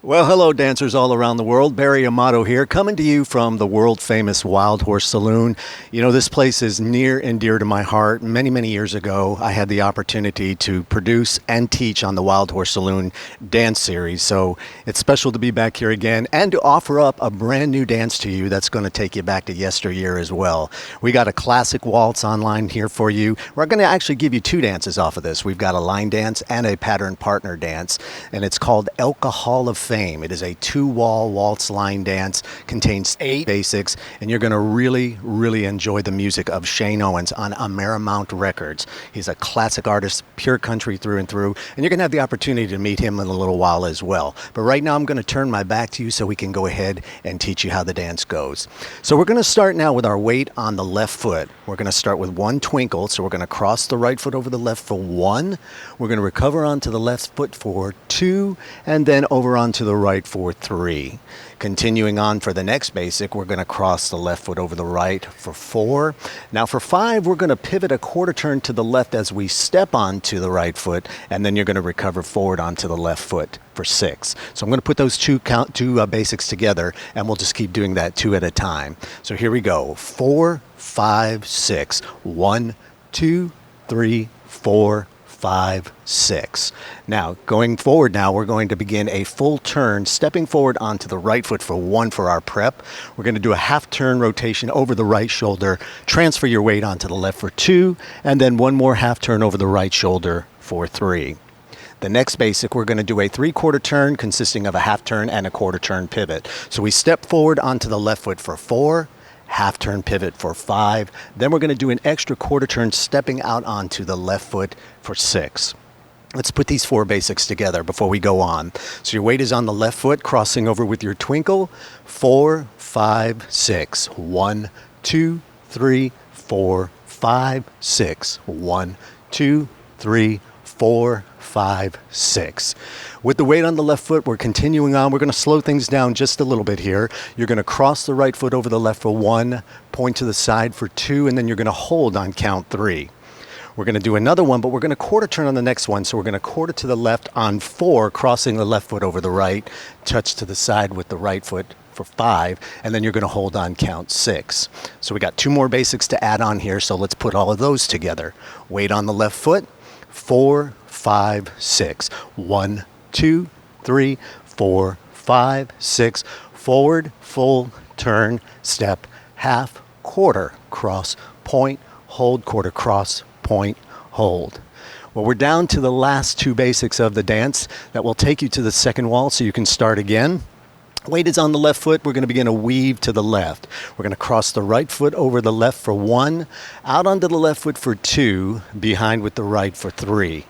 Well, hello, dancers all around the world. Dari Amato here, coming to you from the world-famous Wild Horse Saloon. You know, this place is near and dear to my heart. Many, many years ago, I had the opportunity to produce and teach on the Wild Horse Saloon dance series. So it's special to be back here again and to offer up a brand new dance to you that's going to take you back to yesteryear as well. We got a classic waltz online here for you. We're going to actually give you two dances off of this. We've got a line dance and a pattern partner dance, and it's called Alcohol of Fame. It is a two-wall waltz line dance, contains 8 basics, and you're going to really, really enjoy the music of Shane Owens on Amerimount Records. He's a classic artist, pure country through and through, and you're going to have the opportunity to meet him in a little while as well. But right now I'm going to turn my back to you so we can go ahead and teach you how the dance goes. So we're going to start now with our weight on the left foot. We're going to start with one twinkle, so we're going to cross the right foot over the left for 1. We're going to recover onto the left foot for 2, and then over onto the right for 3. Continuing on for the next basic, we're going to cross the left foot over the right for 4. Now for 5, we're going to pivot a quarter turn to the left as we step onto the right foot, and then you're going to recover forward onto the left foot for 6. So I'm going to put those two basics together, and we'll just keep doing that 2 at a time. So here we go. 4, 5, 6. 1, 2, 3, 4, 5, 6. Now, going forward now, we're going to begin a full turn, stepping forward onto the right foot for 1 for our prep. We're going to do a half turn rotation over the right shoulder, transfer your weight onto the left for 2, and then 1 more half turn over the right shoulder for 3. The next basic, we're going to do a 3/4 turn consisting of a half turn and a quarter turn pivot. So we step forward onto the left foot for 4, half turn pivot for 5. Then we're going to do an extra quarter turn stepping out onto the left foot for 6. Let's put these 4 basics together before we go on. So your weight is on the left foot, crossing over with your twinkle. 4, 5, 6. 1, 2, 3, 4, 5, 6. 1, 2, 3, 4, 5, 6. With the weight on the left foot, we're continuing on. We're going to slow things down just a little bit here. You're going to cross the right foot over the left for 1, point to the side for 2, and then you're going to hold on count 3. We're going to do another one, but we're going to quarter turn on the next one. So we're going to quarter to the left on 4, crossing the left foot over the right, touch to the side with the right foot for 5, and then you're going to hold on count 6. So we got 2 more basics to add on here, so let's put all of those together. Weight on the left foot, 4, 5, 6. 1, 2, 3, 4, 5, 6. Forward, full, turn, step, half, quarter, cross, point, hold, quarter, cross, point, hold. Well, we're down to the last 2 basics of the dance that will take you to the second wall so you can start again. Weight is on the left foot. We're going to begin a weave to the left. We're going to cross the right foot over the left for 1, out onto the left foot for 2, behind with the right for 3.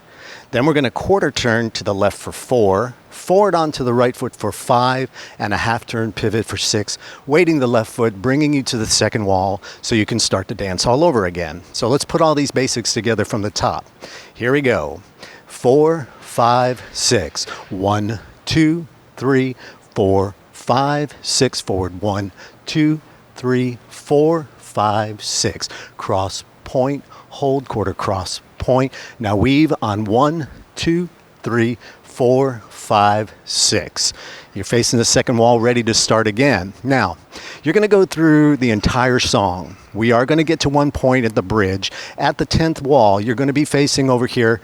Then we're going to quarter turn to the left for 4, forward onto the right foot for 5, and a half turn pivot for 6, weighting the left foot, bringing you to the second wall so you can start to dance all over again. So let's put all these basics together from the top. Here we go. 4, 5, 6. 1, 2, 3, 4, 5, 6. Forward 1, 2, 3, 4, 5, 6. Cross, point, hold, quarter, cross, point. Now weave on 1, 2, 3, 4, 5, 6. You're facing the second wall, ready to start again. Now, you're going to go through the entire song. We are going to get to one point at the bridge. At the 10th wall, you're going to be facing over here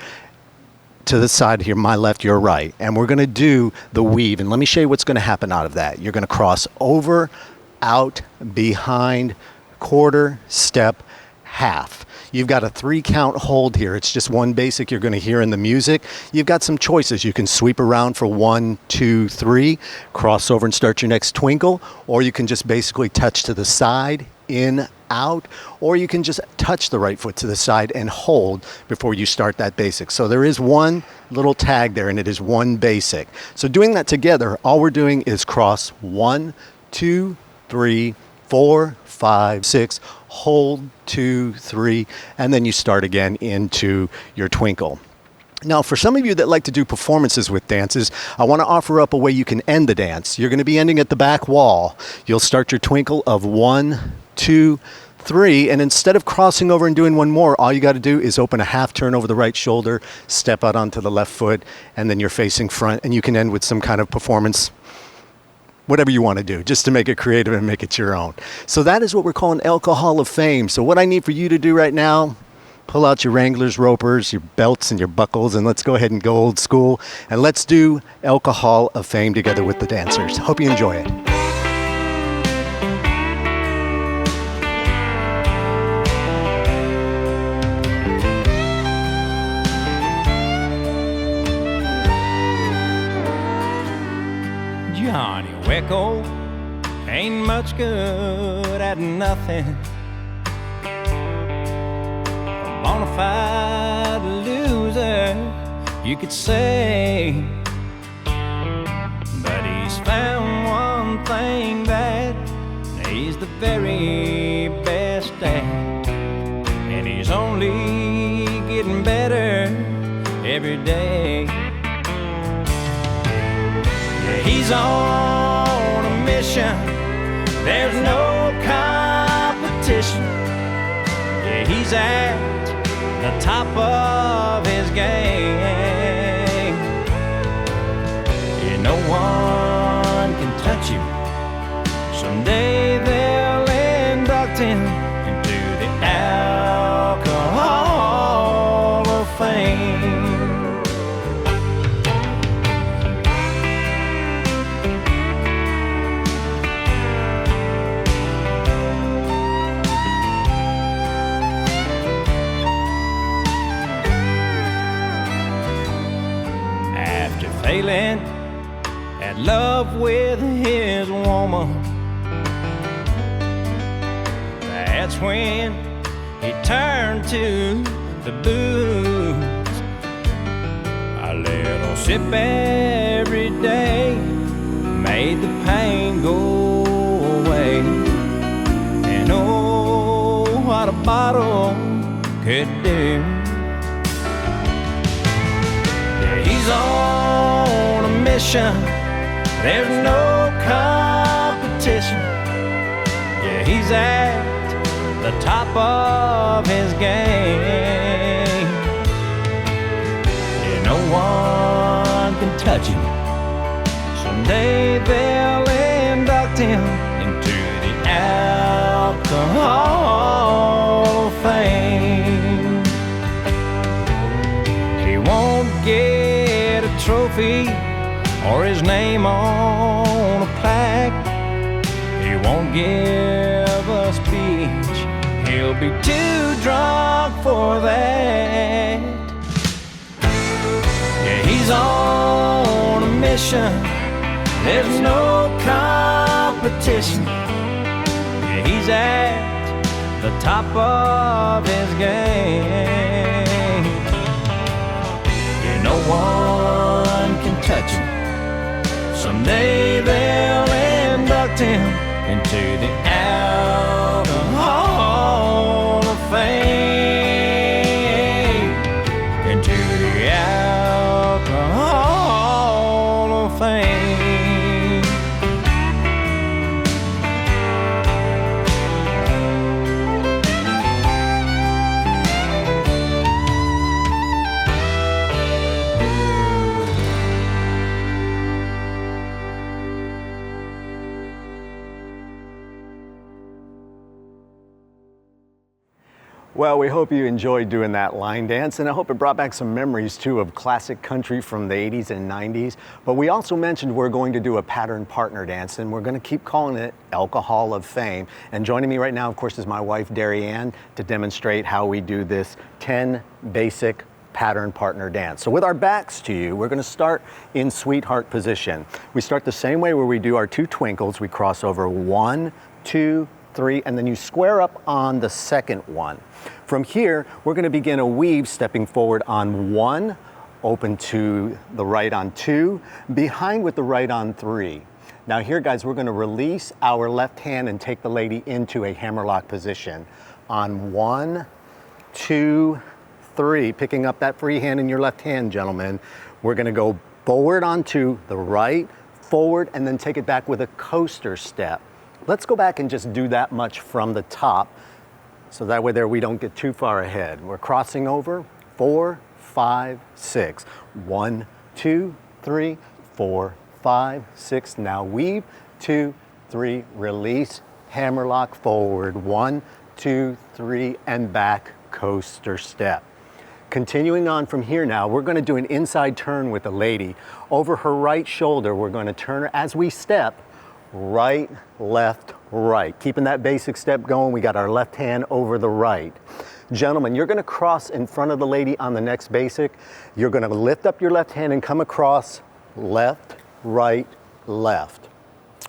to the side here, my left, your right. And we're going to do the weave. And let me show you what's going to happen out of that. You're going to cross over, out, behind, quarter, step, half. You've got a 3 count hold here. It's just one basic you're going to hear in the music. You've got some choices. You can sweep around for 1, 2, 3, cross over and start your next twinkle, or you can just basically touch to the side, in, out, or you can just touch the right foot to the side and hold before you start that basic. So there is one little tag there, and it is one basic. So doing that together, all we're doing is cross 1, 2, 3, 4, 5, 6, hold 2, 3, and then you start again into your twinkle. Now, for some of you that like to do performances with dances, I want to offer up a way you can end the dance. You're going to be ending at the back wall. You'll start your twinkle of 1, 2, 3, and instead of crossing over and doing one more, all you got to do is open a half turn over the right shoulder, step out onto the left foot, and then you're facing front, and you can end with some kind of performance, whatever you want to do, just to make it creative and make it your own. So that is what we're calling Alcohol of Fame. So what I need for you to do right now, pull out your Wranglers, ropers, your belts, and your buckles, and let's go ahead and go old school, and let's do Alcohol of Fame together with the dancers. Hope you enjoy it. Johnny Wecko ain't much good at nothing. A bona fide loser, you could say. But he's found one thing that he's the very best at, and he's only getting better every day. He's on a mission, there's no competition. Yeah, he's at the top of his game. Yeah, no one can touch him. Someday they'll induct him into the Alcohol of Fame. Failing at love with his woman, that's when he turned to the booze. A little sip every day made the pain go away, and oh, what a bottle could do. Yeah, he's on a mission, there's no competition. Yeah, he's at the top of his game. Yeah, no one can touch him. Someday they'll induct him into the Alcohol of Fame. He won't get a trophy or his name on a plaque. He won't give a speech, he'll be too drunk for that. Yeah, he's on a mission, there's no competition. Yeah, he's at the top of his game. Yeah, no one can touch him. Someday they'll induct him into the Alcohol of Fame. Into the Alcohol of Fame. Well, we hope you enjoyed doing that line dance, and I hope it brought back some memories too of classic country from the 80s and 90s. But we also mentioned we're going to do a pattern partner dance, and we're going to keep calling it Alcohol of Fame. And joining me right now, of course, is my wife, Dari Anne, to demonstrate how we do this 10 basic pattern partner dance. So with our backs to you, we're going to start in sweetheart position. We start the same way where we do our 2 twinkles. We cross over 1, 2, 3, and then you square up on the second one. From here, we're going to begin a weave, stepping forward on 1, open to the right on 2, behind with the right on 3. Now here, guys, we're going to release our left hand and take the lady into a hammerlock position. On 1, 2, 3, picking up that free hand in your left hand, gentlemen. We're going to go forward onto the right, forward, and then take it back with a coaster step. Let's go back and just do that much from the top. So that way there we don't get too far ahead. We're crossing over, 4, 5, 6. 1, 2, 3, 4, 5, 6. Now weave, 2, 3, release, hammerlock forward, 1, 2, 3, and back, coaster step. Continuing on from here now, we're going to do an inside turn with the lady. Over her right shoulder, we're going to turn her as we step, right, left, right. Keeping that basic step going, we got our left hand over the right. Gentlemen, you're going to cross in front of the lady on the next basic. You're going to lift up your left hand and come across left, right, left.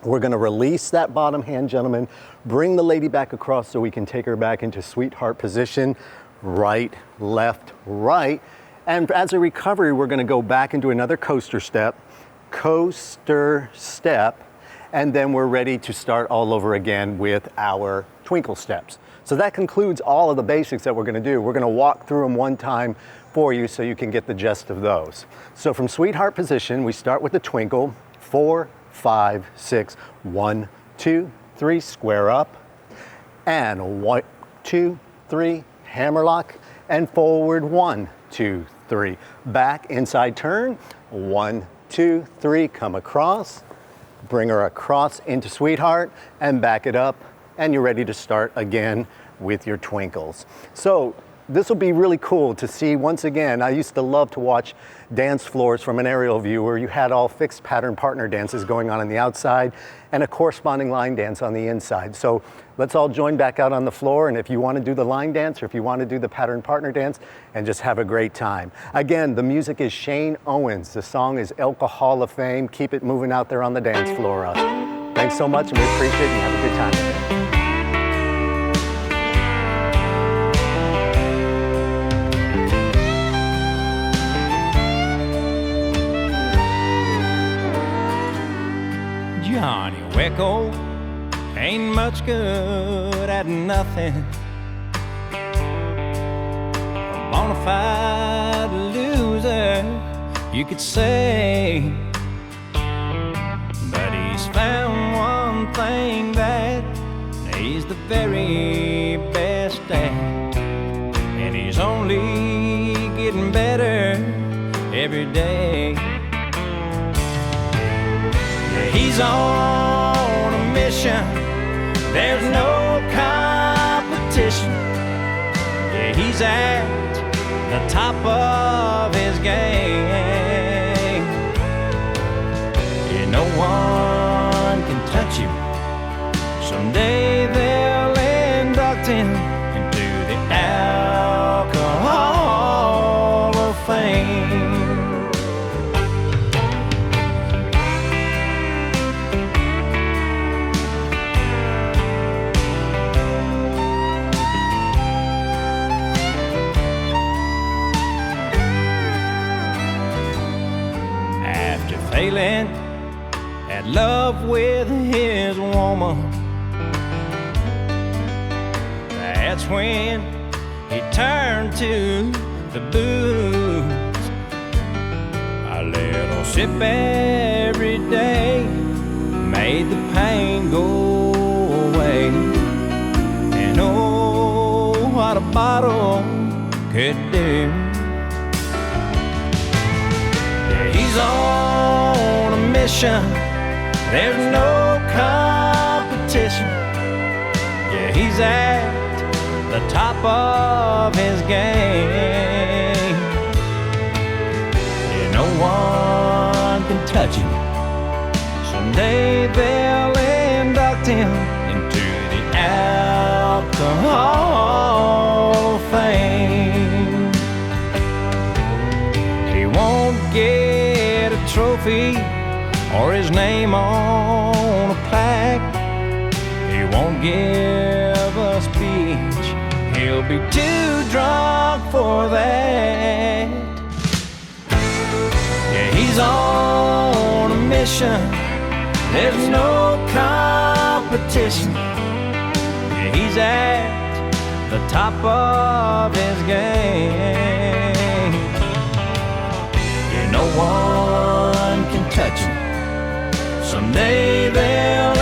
We're going to release that bottom hand, gentlemen, bring the lady back across so we can take her back into sweetheart position, right, left, right. And as a recovery, we're going to go back into another coaster step, and then we're ready to start all over again with our twinkle steps. So that concludes all of the basics that we're going to do. We're going to walk through them one time for you so you can get the gist of those. So from sweetheart position, we start with the twinkle, 4, 5, 6, 1, 2, 3, square up, and 1, 2, 3, hammerlock, and forward, 1, 2, 3, back, inside turn, 1, 2, 3, come across, bring her across into sweetheart, and back it up, and you're ready to start again with your twinkles. So this will be really cool to see once again. I used to love to watch dance floors from an aerial view where you had all fixed pattern partner dances going on the outside and a corresponding line dance on the inside. So let's all join back out on the floor, and if you want to do the line dance or if you want to do the pattern partner dance, and just have a great time. Again, the music is Shane Owens. The song is Elka Hall of Fame. Keep it moving out there on the dance floor. Thanks so much, and we appreciate it, and have a good time with it. Johnny Wecko ain't much good at nothing. A bona fide loser, you could say. But he's found one thing that he's the very best at, and he's only getting better every day. He's on a mission, there's no competition. Yeah, he's at the top of his game. Yeah, no one can touch him. Someday they'll induct him into the Alcohol of Fame. Failing at love with his woman, that's when he turned to the booze. A little sip every day made the pain go away, and oh, what a bottle could do. Yeah, he's on a mission, there's no competition. Yeah, he's at the top of his game. Yeah, no one can touch him. Someday they'll induct him into the Alcohol of Fame. He won't get a trophy or his name on a plaque. He won't give a speech, he'll be too drunk for that. Yeah, he's on a mission, there's no competition. Yeah, he's at the top of his game. Yeah, no one can touch him. Someday they'll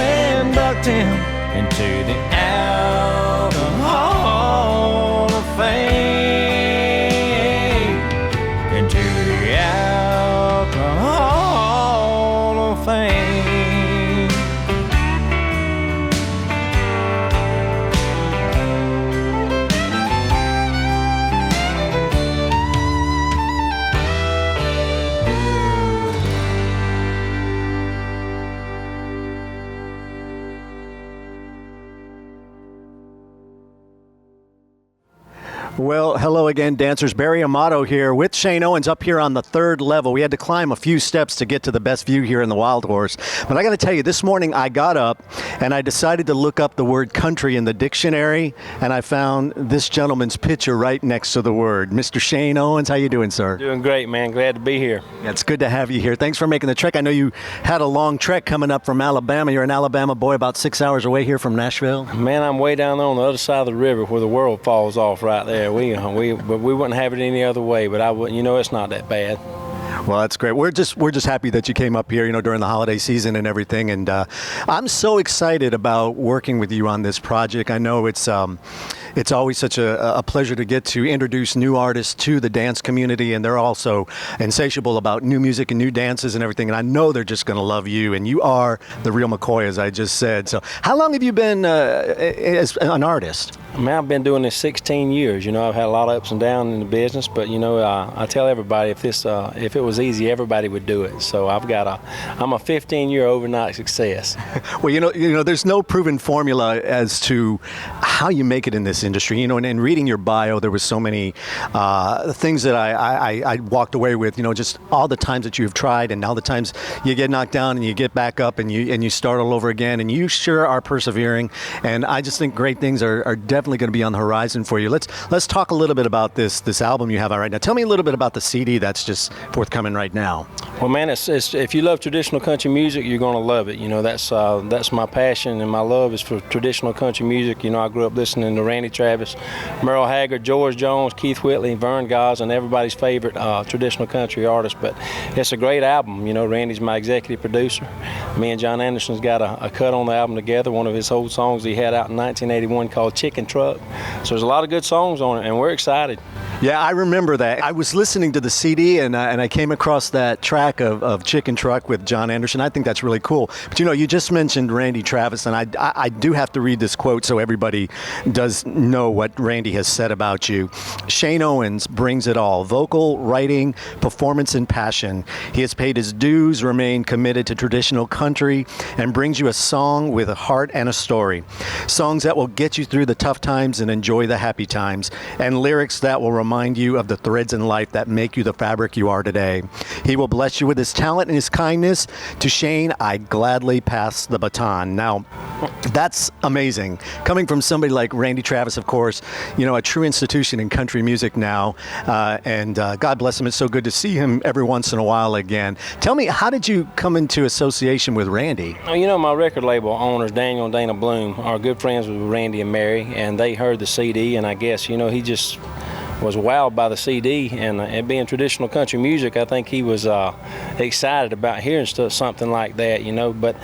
induct him into the Alcohol Well, hello again, dancers. Dari Amato here with Shane Owens up here on the third level. We had to climb a few steps to get to the best view here in the Wild Horse. But I got to tell you, this morning I got up and I decided to look up the word country in the dictionary, and I found this gentleman's picture right next to the word. Mr. Shane Owens, how you doing, sir? Doing great, man. Glad to be here. Yeah, it's good to have you here. Thanks for making the trek. I know you had a long trek coming up from Alabama. You're an Alabama boy, about 6 hours away here from Nashville. Man, I'm way down there on the other side of the river where the world falls off right there. But we wouldn't have it any other way. But I wouldn't. You know, it's not that bad. Well, that's great. We're just happy that you came up here, during the holiday season and everything. And I'm so excited about working with you on this project. I know it's always such a pleasure to get to introduce new artists to the dance community, and they're also insatiable about new music and new dances and everything. And I know they're just going to love you, and you are the real McCoy, as I just said. So how long have you been as an artist? Man, I've been doing this 16 years. I've had a lot of ups and downs in the business, but I tell everybody if it was easy, everybody would do it. So I'm a 15-year overnight success. Well, there's no proven formula as to how you make it in this industry. And in reading your bio, there was so many things that I walked away with. Just all the times that you've tried, and all the times you get knocked down and you get back up and you start all over again. And you sure are persevering. And I just think great things are definitely going to be on the horizon for you. Let's talk a little bit about this album you have out right now. Tell me a little bit about the CD that's just forthcoming right now. Well, man, it's if you love traditional country music, you're going to love it. That's my passion, and my love is for traditional country music. I grew up listening to Randy Travis, Merle Haggard, George Jones, Keith Whitley, Vern Goss, and everybody's favorite traditional country artist. But it's a great album. Randy's my executive producer. Me and John Anderson's got a cut on the album together, one of his old songs he had out in 1981 called Chicken Truck. So there's a lot of good songs on it, and we're excited. Yeah, I remember that. I was listening to the CD, and I came across that track of Chicken Truck with John Anderson. I think that's really cool. But you just mentioned Randy Travis, and I do have to read this quote so everybody does know what Randy has said about you. Shane Owens brings it all: vocal, writing, performance, and passion. He has paid his dues, remained committed to traditional country, and brings you a song with a heart and a story. Songs that will get you through the tough times and enjoy the happy times, and lyrics that will remind you of the threads in life that make you the fabric you are today. He will bless you with his talent and his kindness. To Shane, I gladly pass the baton. Now, that's amazing. Coming from somebody like Randy Travis, of course, a true institution in country music now, and God bless him. It's so good to see him every once in a while again. Tell me, how did you come into association with Randy? My record label owners, Daniel and Dana Bloom, are good friends with Randy and Mary, and they heard the CD, and I guess, he just was wowed by the CD, and it being traditional country music, I think he was excited about hearing something like that, But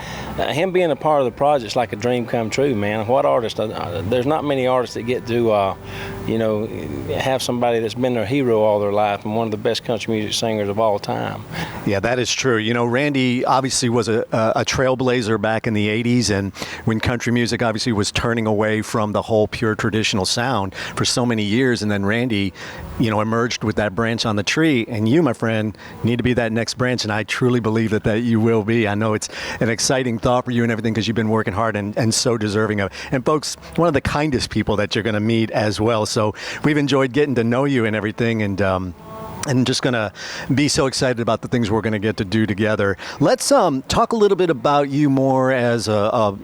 him being a part of the project is like a dream come true, man. What artist? There's not many artists that get to, have somebody that's been their hero all their life and one of the best country music singers of all time. Yeah, that is true. Randy obviously was a trailblazer back in the 80s, and when country music obviously was turning away from the whole pure traditional sound for so many years, and then Randy emerged with that branch on the tree, and you, my friend, need to be that next branch, and I truly believe that you will be. I know it's an exciting thought for you and everything, because you've been working hard and so deserving of it. And folks, one of the kindest people that you're going to meet as well. So we've enjoyed getting to know you and everything, and just going to be so excited about the things we're going to get to do together. Let's talk a little bit about you more as a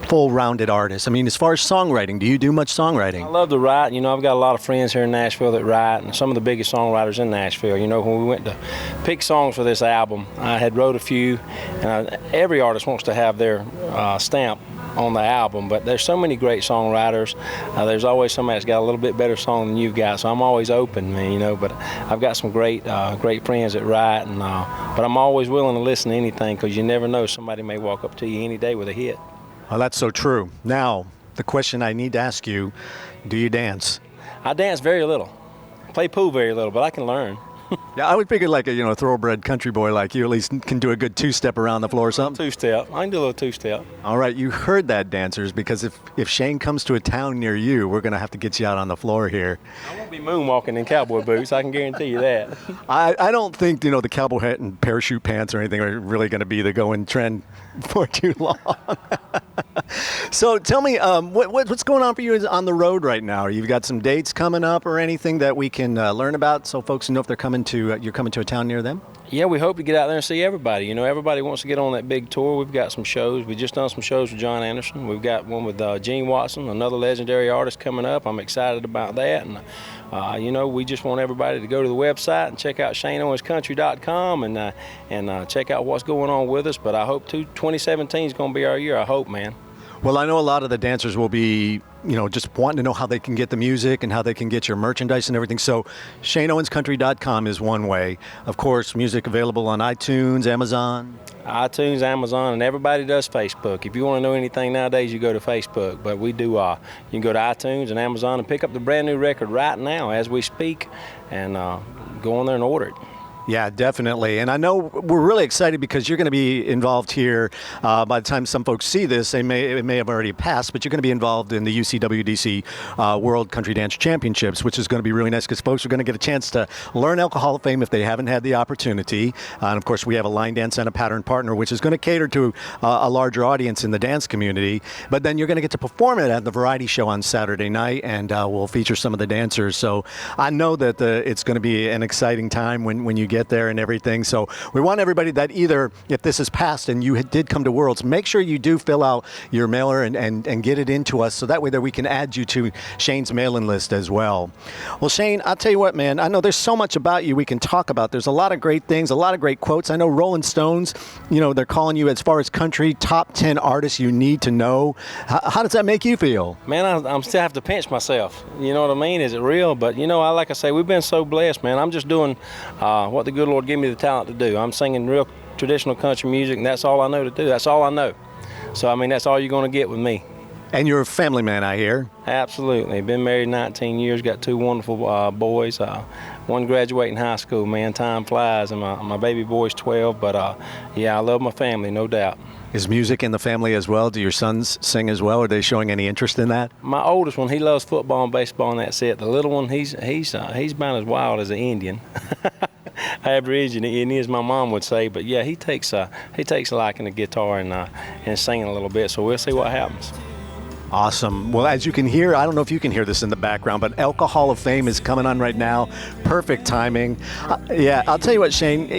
full-rounded artist. I mean, as far as songwriting, do you do much songwriting? I love to write. I've got a lot of friends here in Nashville that write, and some of the biggest songwriters in Nashville. When we went to pick songs for this album, I had wrote a few, and every artist wants to have their stamp on the album, but there's so many great songwriters. There's always somebody that's got a little bit better song than you've got, so I'm always open, man, but I've got some great friends that write, but I'm always willing to listen to anything, because you never know, somebody may walk up to you any day with a hit. Well, that's so true. Now, the question I need to ask you, do you dance? I dance very little. Play pool very little, but I can learn. Yeah, I would figure like a thoroughbred country boy like you at least can do a good two-step around the floor or something. Two-step. I can do a little two-step. All right, you heard that, dancers, because if Shane comes to a town near you, we're going to have to get you out on the floor here. I won't be moonwalking in cowboy boots, I can guarantee you that. I don't think, the cowboy hat and parachute pants or anything are really going to be the going trend for too long. So tell me, what's going on for you on the road right now? You've got some dates coming up or anything that we can learn about, so folks know if they're coming to you're coming to a town near them? Yeah, we hope to get out there and see everybody. You know, everybody wants to get on that big tour. We've got some shows. We just done some shows with John Anderson. We've got one with Gene Watson, another legendary artist coming up. I'm excited about that. And, you know, we just want everybody to go to the website and check out ShaneOwensCountry.com and check out what's going on with us. But I hope 2017 is going to be our year. I hope, man. Well, I know a lot of the dancers will be, just wanting to know how they can get the music and how they can get your merchandise and everything. So ShaneOwensCountry.com is one way. Of course, music available on iTunes, Amazon. iTunes, Amazon, and everybody does Facebook. If you want to know anything nowadays, you go to Facebook. But we do, you can go to iTunes and Amazon and pick up the brand new record right now as we speak and go on there and order it. Yeah, definitely. And I know we're really excited because you're going to be involved here. By the time some folks see this, it may have already passed, but you're going to be involved in the UCWDC World Country Dance Championships, which is going to be really nice because folks are going to get a chance to learn Alcohol of Fame if they haven't had the opportunity. And of course, we have a line dance and a pattern partner, which is going to cater to a larger audience in the dance community. But then you're going to get to perform it at the variety show on Saturday night, and we'll feature some of the dancers. So I know that it's going to be an exciting time when you get there and everything. So we want everybody that either, if this is passed and you did come to Worlds, make sure you do fill out your mailer and get it into us so that way that we can add you to Shane's mailing list as well. Well, Shane, I'll tell you what, man, I know there's so much about you we can talk about. There's a lot of great things, a lot of great quotes. I know Rolling Stones, they're calling you, as far as country, top 10 artists you need to know. How does that make you feel? Man, I'm still have to pinch myself. You know what I mean? Is it real? But, like I say, we've been so blessed, man. I'm just doing what the good Lord gave me the talent to do. I'm singing real traditional country music, and that's all I know to do. That's all I know. So, I mean, that's all you're going to get with me. And you're a family man, I hear. Absolutely. Been married 19 years, got two wonderful boys. One graduating high school, man. Time flies, and my baby boy's 12. But, yeah, I love my family, no doubt. Is music in the family as well? Do your sons sing as well? Are they showing any interest in that? My oldest one, he loves football and baseball, and that's it. The little one, he's about as wild as an Indian. Aborigine Indian, as my mom would say. But yeah, he takes a liking to guitar and singing a little bit. So we'll see what happens. Awesome. Well, as you can hear, I don't know if you can hear this in the background, but Alcohol of Fame is coming on right now. Perfect timing. Yeah, I'll tell you what, Shane,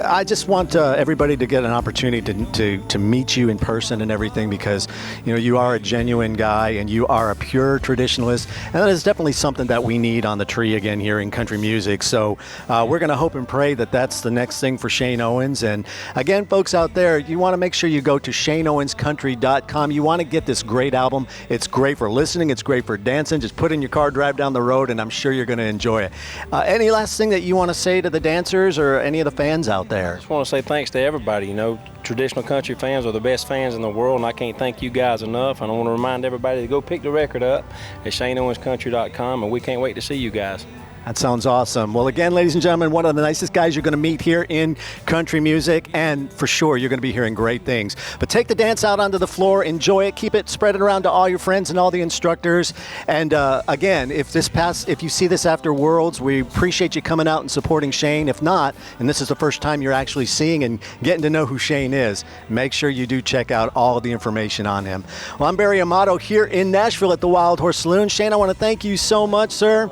I just want everybody to get an opportunity to meet you in person and everything because, you are a genuine guy and you are a pure traditionalist. And that is definitely something that we need on the tree again here in country music. So we're going to hope and pray that that's the next thing for Shane Owens. And again, folks out there, you want to make sure you go to ShaneOwensCountry.com. You want to get this great album. It's great for listening. It's great for dancing. Just put in your car, drive down the road, and I'm sure you're going to enjoy it. Any last thing that you want to say to the dancers or any of the fans out there? I just want to say thanks to everybody. Traditional country fans are the best fans in the world, and I can't thank you guys enough. And I want to remind everybody to go pick the record up at ShaneOwensCountry.com, and we can't wait to see you guys. That sounds awesome. Well, again, ladies and gentlemen, one of the nicest guys you're going to meet here in country music, and for sure, you're going to be hearing great things. But take the dance out onto the floor, enjoy it, keep it, spread it around to all your friends and all the instructors. And again, if you see this after Worlds, we appreciate you coming out and supporting Shane. If not, and this is the first time you're actually seeing and getting to know who Shane is, make sure you do check out all the information on him. Well, I'm Dari Amato here in Nashville at the Wild Horse Saloon. Shane, I want to thank you so much, sir.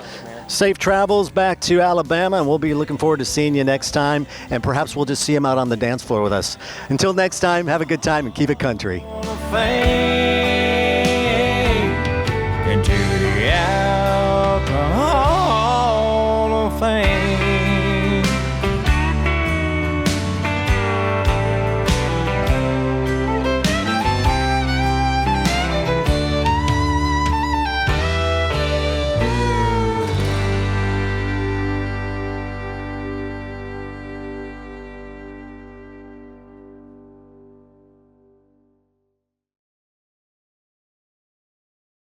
Safe travels back to Alabama, and we'll be looking forward to seeing you next time, and perhaps we'll just see him out on the dance floor with us. Until next time, have a good time and keep it country. Into the Alcohol of Fame.